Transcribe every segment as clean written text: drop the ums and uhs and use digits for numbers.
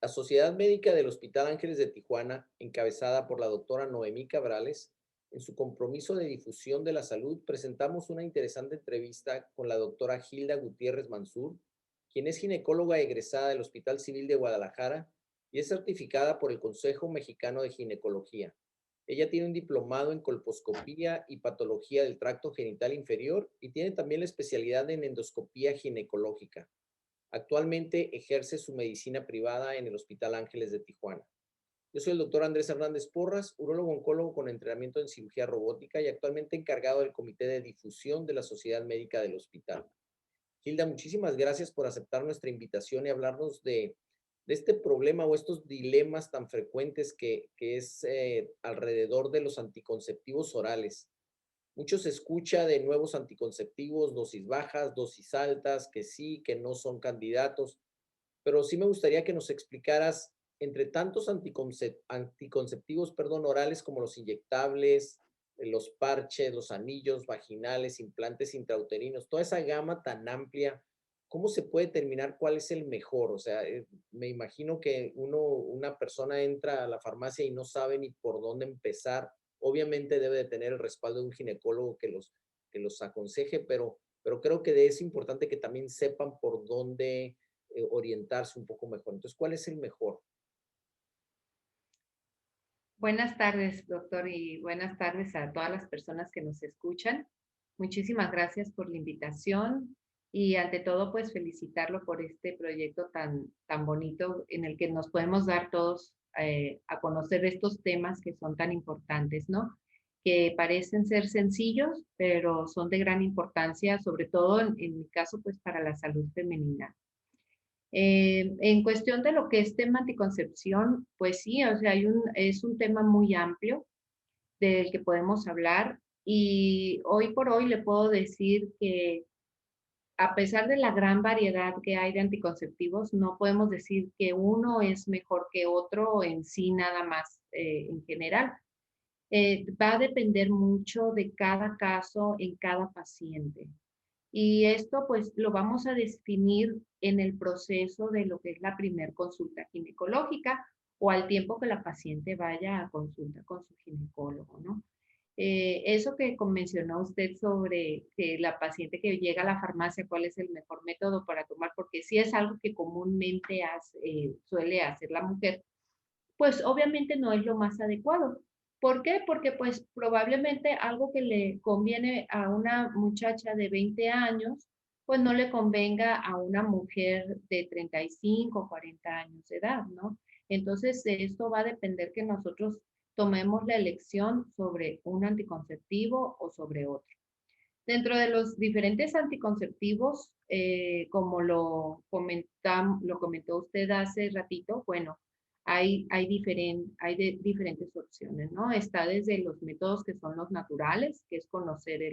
La Sociedad Médica del Hospital Ángeles de Tijuana, encabezada por la doctora Noemí Cabrales, en su compromiso de difusión de la salud, presentamos una interesante entrevista con la doctora Hilda Gutiérrez Mansur, quien es ginecóloga egresada del Hospital Civil de Guadalajara y es certificada por el Consejo Mexicano de Ginecología. Ella tiene un diplomado en colposcopía y patología del tracto genital inferior y tiene también la especialidad en endoscopía ginecológica. Actualmente ejerce su medicina privada en el Hospital Ángeles de Tijuana. Yo soy el doctor Andrés Hernández Porras, urólogo oncólogo con entrenamiento en cirugía robótica y actualmente encargado del comité de difusión de la Sociedad Médica del Hospital. Hilda, muchísimas gracias por aceptar nuestra invitación y hablarnos de este problema o estos dilemas tan frecuentes que es alrededor de los anticonceptivos orales. Mucho se escucha de nuevos anticonceptivos, dosis bajas, dosis altas, que sí, que no son candidatos, pero sí me gustaría que nos explicaras, entre tantos anticonceptivos, perdón, orales como los inyectables, los parches, los anillos vaginales, implantes intrauterinos, toda esa gama tan amplia, ¿cómo se puede determinar cuál es el mejor? O sea, me imagino que una persona entra a la farmacia y no sabe ni por dónde empezar. Obviamente debe de tener el respaldo de un ginecólogo que los aconseje, pero creo que es importante que también sepan por dónde orientarse un poco mejor. Entonces, ¿cuál es el mejor? Buenas tardes, doctor, y buenas tardes a todas las personas que nos escuchan. Muchísimas gracias por la invitación y ante todo, pues felicitarlo por este proyecto tan bonito en el que nos podemos dar todos a conocer estos temas que son tan importantes, ¿no? Que parecen ser sencillos, pero son de gran importancia, sobre todo en mi caso, pues para la salud femenina. En cuestión de lo que es tema anticoncepción, pues sí, o sea, es un tema muy amplio del que podemos hablar y hoy por hoy le puedo decir que a pesar de la gran variedad que hay de anticonceptivos, no podemos decir que uno es mejor que otro en sí nada más en general. Va a depender mucho de cada caso en cada paciente. Y esto pues lo vamos a definir en el proceso de lo que es la primer consulta ginecológica o al tiempo que la paciente vaya a consulta con su ginecólogo, ¿no? Eso que mencionó usted sobre que la paciente que llega a la farmacia, cuál es el mejor método para tomar, porque sí es algo que comúnmente suele hacer la mujer, pues obviamente no es lo más adecuado. ¿Por qué? Porque pues probablemente algo que le conviene a una muchacha de 20 años, pues no le convenga a una mujer de 35 o 40 años de edad, ¿no? Entonces, esto va a depender que nosotros tomemos la elección sobre un anticonceptivo o sobre otro. Dentro de los diferentes anticonceptivos, como lo comentó usted hace ratito, bueno, hay de diferentes opciones, ¿no? Está desde los métodos que son los naturales, que es conocer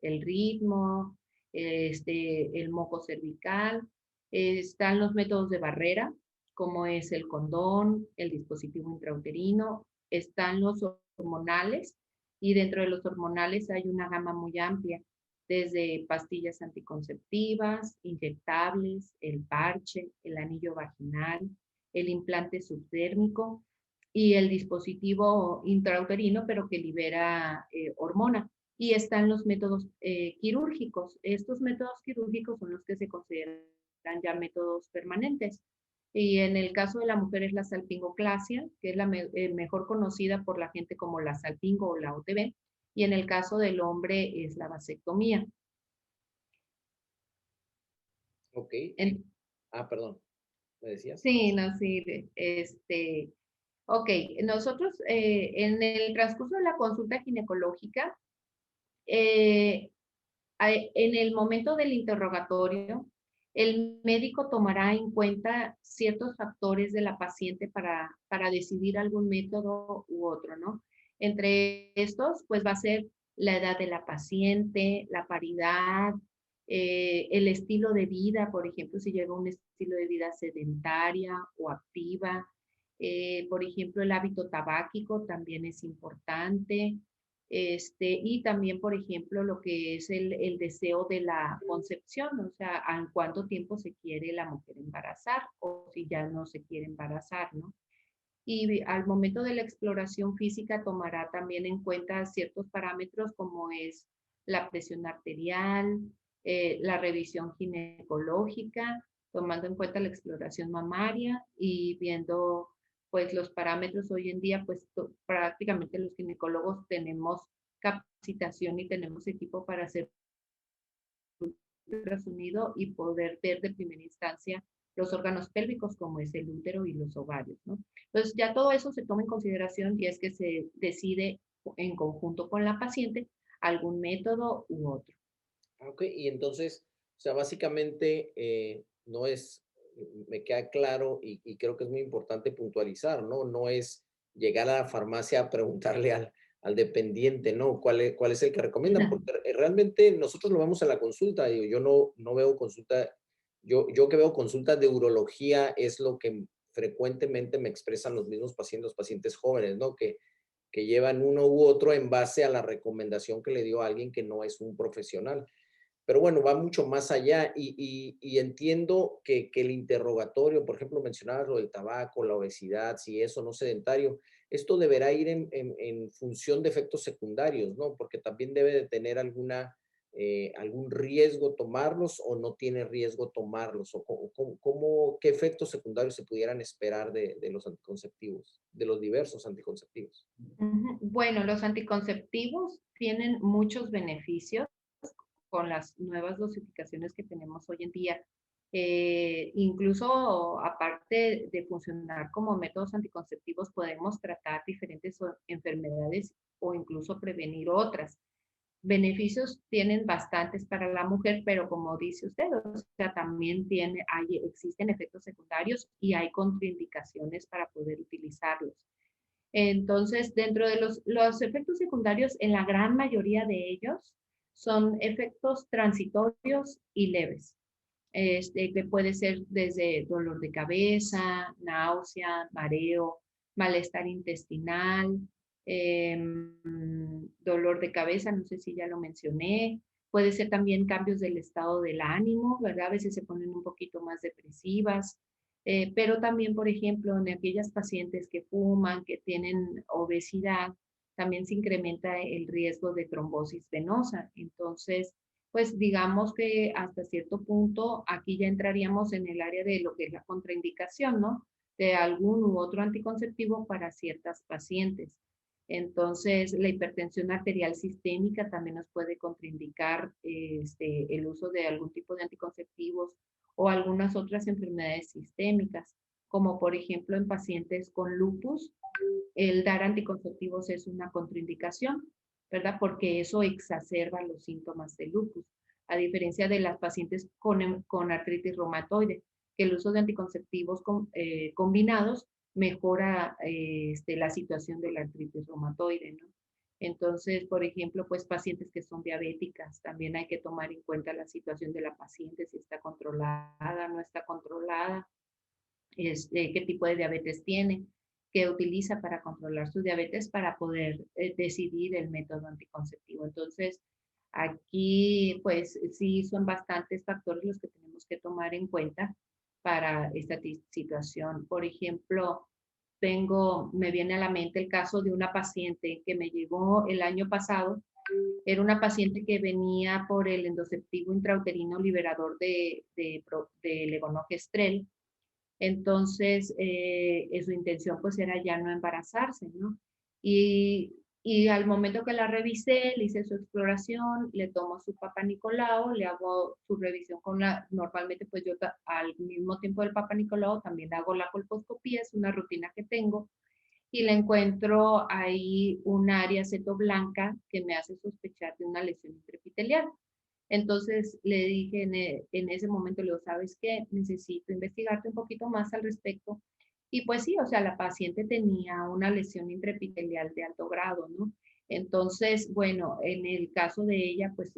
el ritmo, el moco cervical. Están los métodos de barrera, como es el condón, el dispositivo intrauterino. Están los hormonales, y dentro de los hormonales hay una gama muy amplia desde pastillas anticonceptivas, inyectables, el parche, el anillo vaginal, el implante subdérmico y el dispositivo intrauterino, pero que libera hormona. Y están los métodos quirúrgicos. Estos métodos quirúrgicos son los que se consideran ya métodos permanentes. Y en el caso de la mujer es la salpingoclasia, que es mejor conocida por la gente como la salpingo o la OTB, y en el caso del hombre es la vasectomía. Ok. En- Perdón, ¿me decías? sí, no, sí, ok, nosotros en el transcurso de la consulta ginecológica, eh, en el momento del interrogatorio, el médico tomará en cuenta ciertos factores de la paciente para decidir algún método u otro, ¿no? Entre estos, pues va a ser la edad de la paciente, la paridad, el estilo de vida, por ejemplo, si lleva un estilo de vida sedentaria o activa. Por ejemplo, el hábito tabáquico también es importante. Y también, por ejemplo, lo que es el deseo de la concepción, o sea, en cuánto tiempo se quiere la mujer embarazar o si ya no se quiere embarazar, ¿no? Y al momento de la exploración física tomará también en cuenta ciertos parámetros como es la presión arterial, la revisión ginecológica, tomando en cuenta la exploración mamaria y viendo pues los parámetros hoy en día, pues prácticamente los ginecólogos tenemos capacitación y tenemos equipo para hacer ultrasonido y poder ver de primera instancia los órganos pélvicos como es el útero y los ovarios, ¿no? Entonces ya todo eso se toma en consideración y es que se decide en conjunto con la paciente algún método u otro. Ok, y entonces, o sea, básicamente no es, me queda claro y creo que es muy importante puntualizar, ¿no? No es llegar a la farmacia a preguntarle al dependiente, ¿no? Cuál es el que recomiendan? Porque realmente nosotros lo vemos en la consulta, digo, yo no veo consulta, yo que veo consultas de urología es lo que frecuentemente me expresan los pacientes jóvenes, ¿no? Que llevan uno u otro en base a la recomendación que le dio alguien que no es un profesional. Pero bueno, va mucho más allá y entiendo que el interrogatorio, por ejemplo, mencionabas lo del tabaco, la obesidad, si eso no sedentario, esto deberá ir en función de efectos secundarios, ¿no? Porque también debe de tener algún riesgo tomarlos o no tiene riesgo tomarlos, o qué efectos secundarios se pudieran esperar de los anticonceptivos, de los diversos anticonceptivos. Ujú. Bueno, los anticonceptivos tienen muchos beneficios con las nuevas dosificaciones que tenemos hoy en día. Incluso aparte de funcionar como métodos anticonceptivos, podemos tratar diferentes enfermedades o incluso prevenir otras. Beneficios tienen bastantes para la mujer, pero como dice usted, o sea, también existen efectos secundarios y hay contraindicaciones para poder utilizarlos. Entonces, dentro de los efectos secundarios, en la gran mayoría de ellos son efectos transitorios y leves, que puede ser desde dolor de cabeza, náusea, mareo, malestar intestinal, dolor de cabeza, no sé si ya lo mencioné, puede ser también cambios del estado del ánimo, ¿verdad? A veces se ponen un poquito más depresivas, pero también, por ejemplo, en aquellas pacientes que fuman, que tienen obesidad, también se incrementa el riesgo de trombosis venosa. Entonces, pues digamos que hasta cierto punto aquí ya entraríamos en el área de lo que es la contraindicación, ¿no? De algún u otro anticonceptivo para ciertas pacientes. Entonces, la hipertensión arterial sistémica también nos puede contraindicar el uso de algún tipo de anticonceptivos o algunas otras enfermedades sistémicas, como por ejemplo en pacientes con lupus, el dar anticonceptivos es una contraindicación, ¿verdad? Porque eso exacerba los síntomas de lupus, a diferencia de las pacientes con artritis reumatoide, que el uso de anticonceptivos combinados mejora la situación de la artritis reumatoide, ¿no? Entonces, por ejemplo, pues pacientes que son diabéticas, también hay que tomar en cuenta la situación de la paciente, si está controlada, no está controlada, qué tipo de diabetes tiene, qué utiliza para controlar su diabetes para poder decidir el método anticonceptivo. Entonces, aquí pues sí son bastantes factores los que tenemos que tomar en cuenta para esta situación. Por ejemplo, me viene a la mente el caso de una paciente que me llegó el año pasado. Era una paciente que venía por el endoceptivo intrauterino liberador de levonorgestrel. Entonces, su intención pues era ya no embarazarse, ¿no? Y al momento que la revisé, le hice su exploración, le tomo su Papa Nicolau, le hago su revisión normalmente pues yo al mismo tiempo del Papa Nicolau también hago la colposcopía, es una rutina que tengo, y le encuentro ahí un área seto blanca que me hace sospechar de una lesión intraepitelial. Entonces le dije en ese momento, le digo, ¿sabes qué? Necesito investigarte un poquito más al respecto. Y pues sí, o sea, la paciente tenía una lesión intraepitelial de alto grado, ¿no? Entonces, bueno, en el caso de ella, pues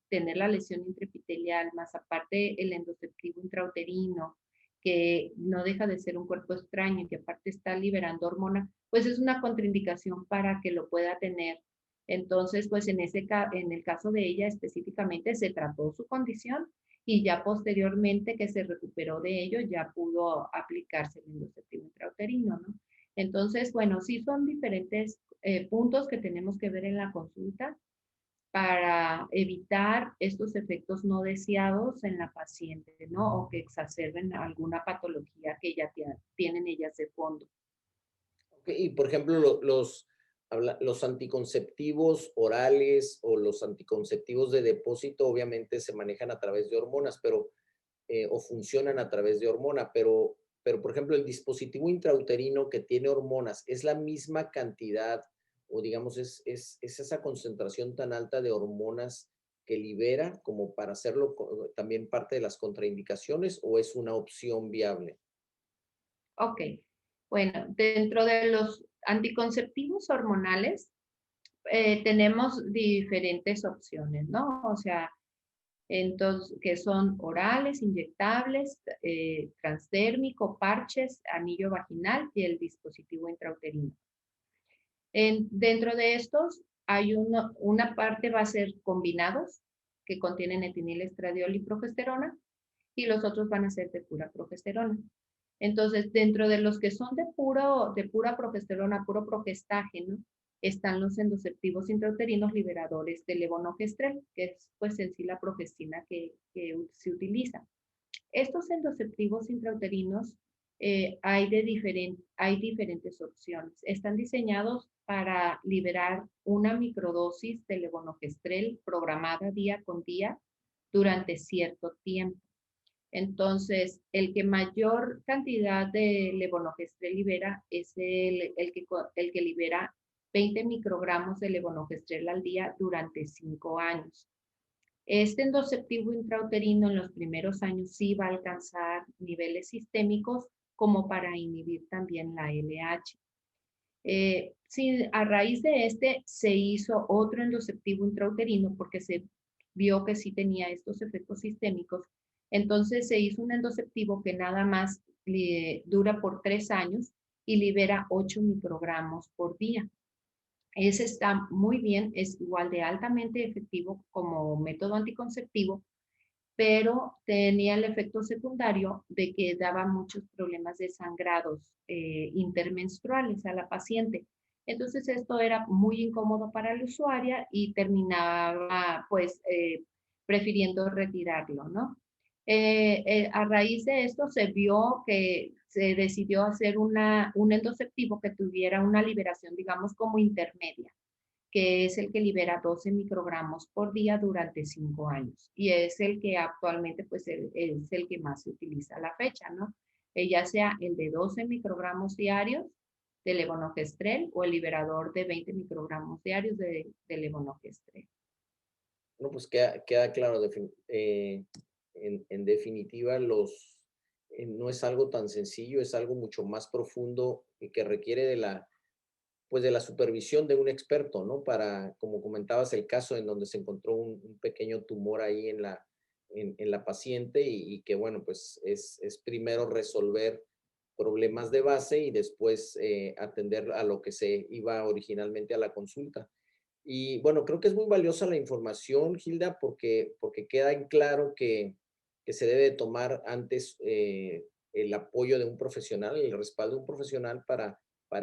tener la lesión intraepitelial, más aparte el endoceptivo intrauterino, que no deja de ser un cuerpo extraño y que aparte está liberando hormona, pues es una contraindicación para que lo pueda tener Entonces, pues en el caso de ella específicamente se trató su condición y ya posteriormente que se recuperó de ello, ya pudo aplicarse el endoséptico intrauterino, ¿no? Entonces, bueno, sí son diferentes puntos que tenemos que ver en la consulta para evitar estos efectos no deseados en la paciente, ¿no? O que exacerben alguna patología que ya tienen ellas de fondo. Ok, y por ejemplo, los anticonceptivos orales o los anticonceptivos de depósito obviamente se manejan a través de hormonas, pero o funcionan a través de hormona, pero por ejemplo, el dispositivo intrauterino que tiene hormonas, ¿es la misma cantidad o digamos es esa concentración tan alta de hormonas que libera como para hacerlo también parte de las contraindicaciones o es una opción viable? Ok, bueno, dentro de los anticonceptivos hormonales tenemos diferentes opciones, ¿no? O sea, entonces, que son orales, inyectables, transdérmico, parches, anillo vaginal y el dispositivo intrauterino. Dentro de estos, hay una parte va a ser combinados, que contienen etinil, estradiol y progesterona, y los otros van a ser de pura progesterona. Entonces, dentro de los que son de pura progesterona, puro progestágeno, están los endoceptivos intrauterinos liberadores del levonorgestrel, que es pues en sí la progestina que se utiliza. Estos endoceptivos intrauterinos hay diferentes opciones. Están diseñados para liberar una microdosis de levonorgestrel programada día con día durante cierto tiempo. Entonces, el que mayor cantidad de levonorgestrel libera es el que libera 20 microgramos de levonorgestrel al día durante 5 años. Este endoceptivo intrauterino en los primeros años sí va a alcanzar niveles sistémicos como para inhibir también la LH. Sí, a raíz de este se hizo otro endoceptivo intrauterino porque se vio que sí tenía estos efectos sistémicos. Entonces se hizo un endoceptivo que nada más dura por 3 años y libera 8 microgramos por día. Ese está muy bien, es igual de altamente efectivo como método anticonceptivo, pero tenía el efecto secundario de que daba muchos problemas de sangrados intermenstruales a la paciente. Entonces esto era muy incómodo para la usuaria y terminaba pues prefiriendo retirarlo, ¿no? A raíz de esto se vio que se decidió hacer un endoceptivo que tuviera una liberación, digamos, como intermedia, que es el que libera 12 microgramos por día durante 5 años. Y es el que actualmente pues es el que más se utiliza a la fecha, ¿no? Ya sea el de 12 microgramos diarios de levonorgestrel o el liberador de 20 microgramos diarios de levonorgestrel. No, pues queda claro, en definitiva, no es algo tan sencillo, es algo mucho más profundo y que requiere pues de la supervisión de un experto, ¿no? Para, como comentabas, el caso en donde se encontró un pequeño tumor ahí en la paciente y que, bueno, pues es primero resolver problemas de base y después atender a lo que se iba originalmente a la consulta. Y bueno, creo que es muy valiosa la información, Hilda, porque queda en claro que se debe tomar antes el apoyo de un profesional, el respaldo de un profesional para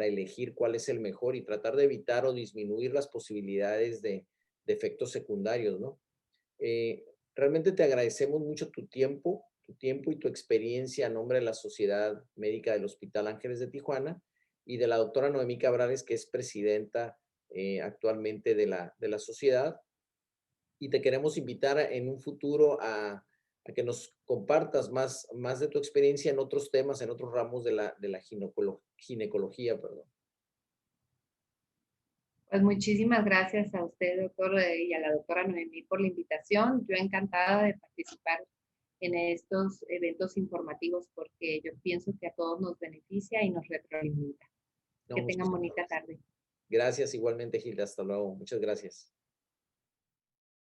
elegir cuál es el mejor y tratar de evitar o disminuir las posibilidades de efectos secundarios, ¿no? Eh, Realmente te agradecemos mucho tu tiempo y tu experiencia a nombre de la Sociedad Médica del Hospital Ángeles de Tijuana y de la doctora Noemí Cabrales, que es presidenta actualmente de la sociedad. Y te queremos invitar en un futuro a que nos compartas más de tu experiencia en otros temas, en otros ramos de la ginecología, perdón. Pues muchísimas gracias a usted, doctor, y a la doctora Noemí por la invitación. Yo encantada de participar en estos eventos informativos porque yo pienso que a todos nos beneficia y nos retroalimenta. No, Que tengan muchísimas bonita gracias. tarde. Gracias igualmente, Gilda. Hasta luego. Muchas gracias.